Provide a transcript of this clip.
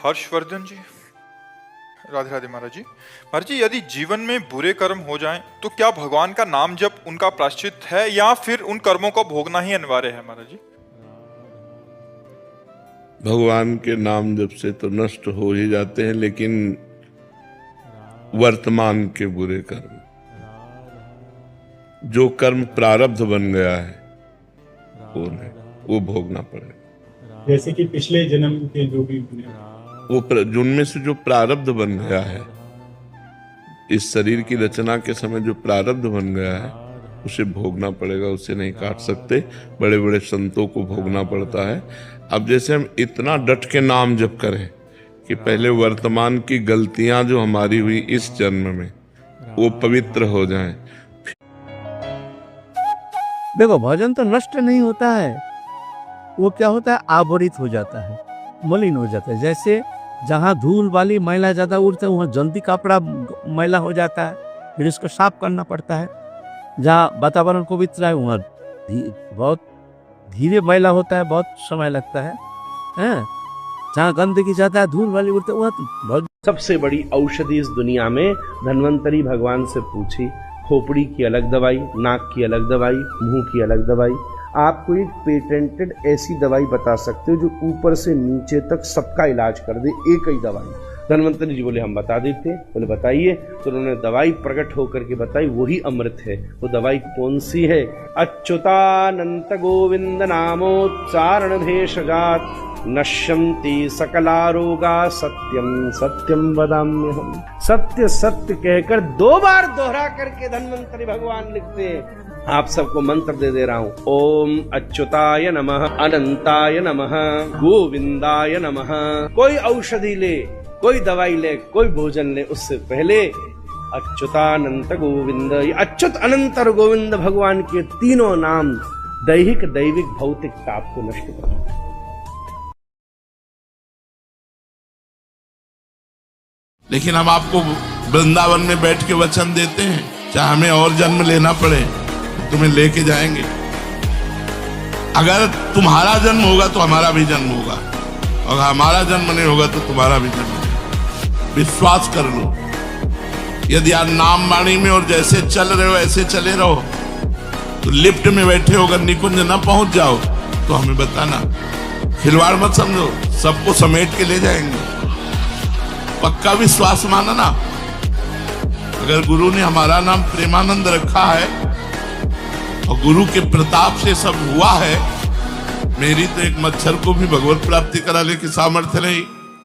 हर्षवर्धन जी। राधे राधे महाराज जी। महाराज जी, यदि जीवन में बुरे कर्म हो जाएं तो क्या भगवान का नाम जप उनका प्रायश्चित है या फिर उन कर्मों को भोगना ही अनिवार्य है महाराज जी? भगवान के नाम जप से तो नष्ट हो ही जाते हैं, लेकिन वर्तमान के बुरे कर्म, जो कर्म प्रारब्ध बन गया है वो भोगना पड़ेगा। जैसे कि पिछले जन्म के जो भी उनमें से जो प्रारब्ध बन गया है, इस शरीर की रचना के समय जो प्रारब्ध बन गया है उसे भोगना पड़ेगा, उसे नहीं काट सकते। बड़े बड़े संतों को भोगना पड़ता है। अब जैसे हम इतना डट के नाम जप करें कि पहले वर्तमान की गलतियां जो हमारी हुई इस जन्म में वो पवित्र हो जाएं। देखो, भजन तो नष्ट नहीं होता है, वो क्या होता है, आवरित हो जाता है, मलिन हो जाता है। जैसे जहाँ धूल वाली मैला ज्यादा उड़ता है वहाँ जल्दी कपड़ा मैला हो जाता है, फिर इसको साफ करना पड़ता है। जहाँ वातावरण पवित्र है वहाँ बहुत धीरे मैला होता है, बहुत समय लगता है। जहाँ गंदगी ज्यादा है, धूल वाली उड़ता है, वहाँ तो बहुत। सबसे बड़ी औषधि इस दुनिया में धन्वंतरी भगवान से पूछी, खोपड़ी की अलग दवाई, नाक की अलग दवाई, मुंह की अलग दवाई। आपको एक पेटेंटेड ऐसी दवाई बता सकते हो जो ऊपर से नीचे तक सबका इलाज कर दे, एक ही दवाई। धन्वंतरी जी बोले हम बता देते। बोले बताइए। तो उन्होंने दवाई प्रकट होकर के बताई, वही अमृत है। वो दवाई कौन सी है? अच्युतानंत गोविंद नामोच्चारण भेषजात नश्यन्ति सकला रोगा सत्यम सत्यम वदाम्यहम्। सत्य सत्य कहकर 2 बार दोहरा करके धन्वंतरी भगवान लिखते हैं। आप सबको मंत्र दे रहा हूं। ओम अच्युताय नमः, अनंताय नमः, गोविंदाय नमः। कोई औषधि ले, कोई दवाई ले, कोई भोजन ले, उससे पहले अच्युतानंत गोविंद, अच्युत अनंत और गोविंद भगवान के तीनों नाम दैहिक दैविक भौतिक ताप को नष्ट कर। लेकिन हम आपको वृंदावन में बैठ के वचन देते हैं, चाहे हमें और जन्म लेना पड़े तुम्हें लेके जाएंगे। अगर तुम्हारा जन्म होगा तो हमारा भी जन्म होगा, और हमारा जन्म नहीं होगा तो तुम्हारा भी जन्म होगा। विश्वास कर लो। यदि आप नाम वाणी में और जैसे चल रहे हो ऐसे चले रहो, तो लिफ्ट में बैठे होकर निकुंज न पहुंच जाओ तो हमें बताना। खिलवाड़ मत समझो, सबको समेट के ले जाएंगे। पक्का विश्वास माना ना। अगर गुरु ने हमारा नाम प्रेमानंद रखा है और गुरु के प्रताप से सब हुआ है, मेरी तो एक मच्छर को भी भगवत प्राप्ति कराने की सामर्थ्य नहीं।